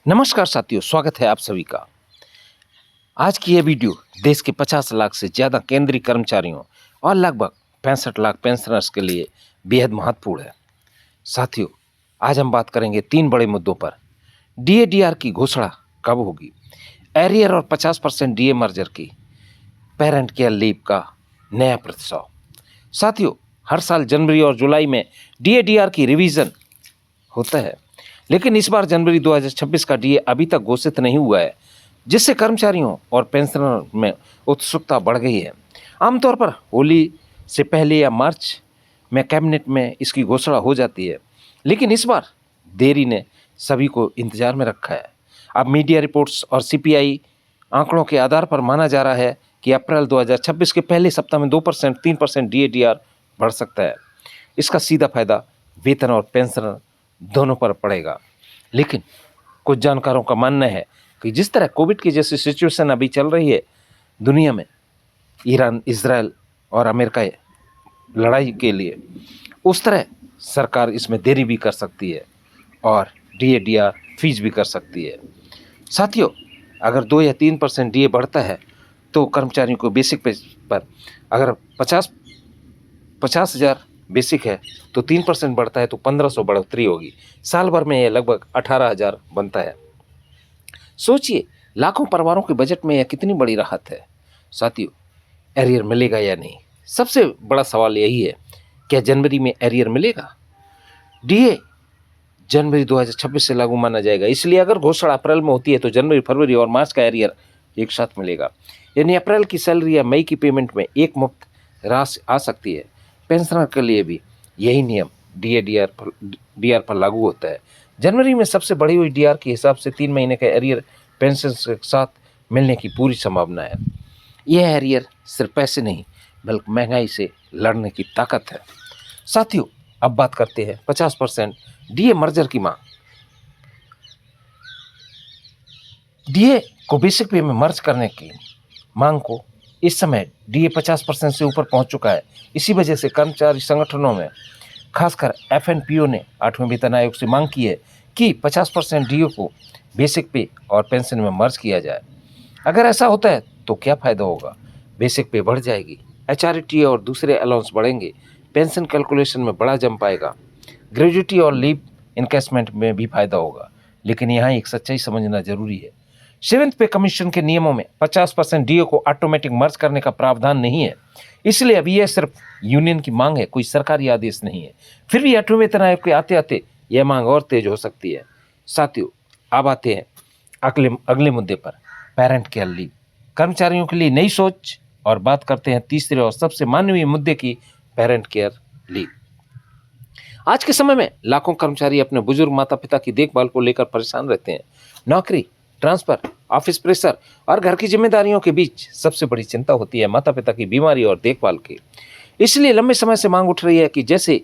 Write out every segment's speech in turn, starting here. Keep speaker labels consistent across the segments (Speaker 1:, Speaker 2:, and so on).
Speaker 1: नमस्कार साथियों, स्वागत है आप सभी का। आज की यह वीडियो देश के 50 लाख से ज़्यादा केंद्रीय कर्मचारियों और लगभग 65 लाख पेंशनर्स के लिए बेहद महत्वपूर्ण है। साथियों, आज हम बात करेंगे 3 बड़े मुद्दों पर। डीए-डीआर की घोषणा कब होगी, एरियर और 50% डीए मर्जर की, पेरेंट केयर लीव का नया प्रस्ताव। साथियों, हर साल जनवरी और जुलाई में डीए-डीआर की रिवीजन होता है, लेकिन इस बार जनवरी 2026 का डीए अभी तक घोषित नहीं हुआ है, जिससे कर्मचारियों और पेंशनर में उत्सुकता बढ़ गई है। आमतौर पर होली से पहले या मार्च में कैबिनेट में इसकी घोषणा हो जाती है, लेकिन इस बार देरी ने सभी को इंतजार में रखा है। अब मीडिया रिपोर्ट्स और सीपीआई आंकड़ों के आधार पर माना जा रहा है कि अप्रैल 2026 के पहले सप्ताह में 2%, 3% डीए-डीआर बढ़ सकता है। इसका सीधा फायदा वेतन और पेंशनर दोनों पर पड़ेगा। लेकिन कुछ जानकारों का मानना है कि जिस तरह कोविड की जैसी सिचुएशन अभी चल रही है दुनिया में, ईरान, इजराइल और अमेरिका लड़ाई के लिए, उस तरह सरकार इसमें देरी भी कर सकती है और डीए-डीआर फ्रीज भी कर सकती है। साथियों, अगर 2 या 3% डीए बढ़ता है तो कर्मचारियों को बेसिक पे पर अगर 50,000 बेसिक है तो 3% बढ़ता है तो 1,500 बढ़ोतरी होगी। साल भर में यह लगभग 18,000 बनता है। सोचिए, लाखों परिवारों के बजट में यह कितनी बड़ी राहत है। साथियों, एरियर मिलेगा या नहीं, सबसे बड़ा सवाल यही है, क्या जनवरी में एरियर मिलेगा? डीए जनवरी 2026 से लागू माना जाएगा, इसलिए अगर घोषणा अप्रैल में होती है तो जनवरी, फरवरी और मार्च का एरियर एक साथ मिलेगा। यानी अप्रैल की सैलरी या मई की पेमेंट में एक मुफ्त राशि आ सकती है। पेंशनर के लिए भी यही नियम डीआर पर लागू होता है। जनवरी में सबसे बढ़ी हुई डीआर के हिसाब से 3 महीने का एरियर पेंशन के साथ मिलने की पूरी संभावना है। यह एरियर सिर्फ पैसे नहीं बल्कि महंगाई से लड़ने की ताकत है। साथियों, अब बात करते हैं 50% डीए मर्जर की मांग। डीए को बेसिक पे में मर्ज करने की मांग को इस समय डीए 50% से ऊपर पहुंच चुका है। इसी वजह से कर्मचारी संगठनों में खासकर एफएनपीओ ने 8वें वेतन आयोग से मांग की है कि 50% डीए को बेसिक पे और पेंशन में मर्ज किया जाए। अगर ऐसा होता है तो क्या फ़ायदा होगा? बेसिक पे बढ़ जाएगी, एचआरटी और दूसरे अलाउंस बढ़ेंगे, पेंशन कैलकुलेशन में बड़ा जंप आएगा, ग्रेजुटी और लीव इनकेसमेंट में भी फायदा होगा। लेकिन यहाँ एक सच्चाई समझना जरूरी है। 7th पे कमीशन के नियमों में 50% डीए को ऑटोमेटिक मर्ज करने का प्रावधान नहीं है, इसलिए अभी यह सिर्फ यूनियन की मांग है, कोई सरकारी आदेश नहीं है। फिर भी 8वें वेतन आयोग के आते आते यह मांग और तेज हो सकती है। साथियों, अब आते हैं अगले मुद्दे पर, पेरेंट केयर लीव, कर्मचारियों के लिए नई सोच, और बात करते हैं तीसरे और सबसे मानवीय मुद्दे की, पेरेंट केयर लीव। आज के समय में लाखों कर्मचारी अपने बुजुर्ग माता पिता की देखभाल को लेकर परेशान रहते हैं। नौकरी, ट्रांसफर, ऑफिस प्रेशर और घर की जिम्मेदारियों के बीच सबसे बड़ी चिंता होती है माता पिता की बीमारी और देखभाल की। इसलिए लंबे समय से मांग उठ रही है कि जैसे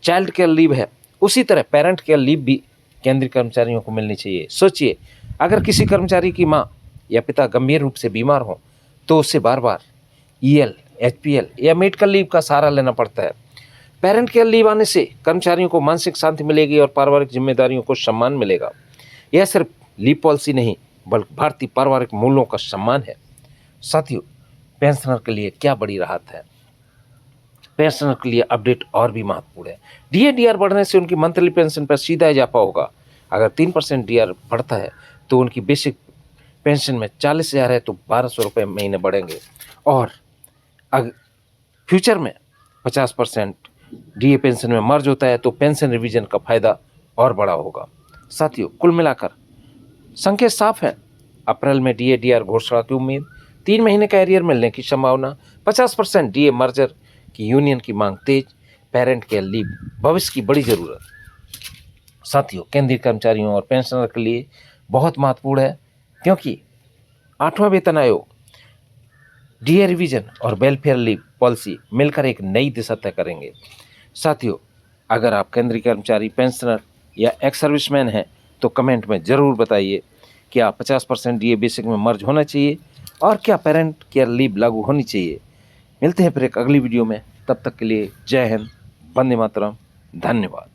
Speaker 1: चाइल्ड केयर लीव है, उसी तरह पेरेंट केयर लीव भी केंद्रीय कर्मचारियों को मिलनी चाहिए। सोचिए, अगर किसी कर्मचारी की माँ या पिता गंभीर रूप से बीमार हो तो उसे बार बार ईएल, एचपीएल या मेडिकल लीव का सहारा लेना पड़ता है। पेरेंट केयर लीव आने से कर्मचारियों को मानसिक शांति मिलेगी और पारिवारिक जिम्मेदारियों को सम्मान मिलेगा। यह सिर्फ लीव पॉलिसी नहीं बल्कि भारतीय पारिवारिक मूल्यों का सम्मान है। साथियों, पेंशनर के लिए क्या बड़ी राहत है? पेंशनर के लिए अपडेट और भी महत्वपूर्ण है। डीए-डीआर बढ़ने से उनकी मंथली पेंशन पर सीधा इजाफा होगा। अगर 3% डीआर बढ़ता है तो उनकी बेसिक पेंशन में 40,000 है तो 1,200 रुपये महीने बढ़ेंगे, और अगर फ्यूचर में 50% डीए पेंशन में मर्ज होता है तो पेंशन रिवीजन का फायदा और बड़ा होगा। साथियों, कुल मिलाकर संकेत साफ है, अप्रैल में डीए-डीआर घोषणा की उम्मीद, 3 महीने का एरियर मिलने की संभावना, 50% डीए मर्जर की यूनियन की मांग तेज, पेरेंट केयर लीव भविष्य की बड़ी जरूरत। साथियों, केंद्रीय कर्मचारियों और पेंशनर के लिए बहुत महत्वपूर्ण है, क्योंकि 8वां वेतन आयोग, डीए रिवीजन और वेलफेयर लीव पॉलिसी मिलकर एक नई दिशा तय करेंगे। साथियों, अगर आप केंद्रीय कर्मचारी, पेंशनर या एक्स सर्विसमैन हैं तो कमेंट में ज़रूर बताइए कि आप 50% डीए बेसिक में मर्ज होना चाहिए और क्या पेरेंट केयर लीव लागू होनी चाहिए। मिलते हैं फिर एक अगली वीडियो में, तब तक के लिए जय हिंद, वंदे मातरम, धन्यवाद।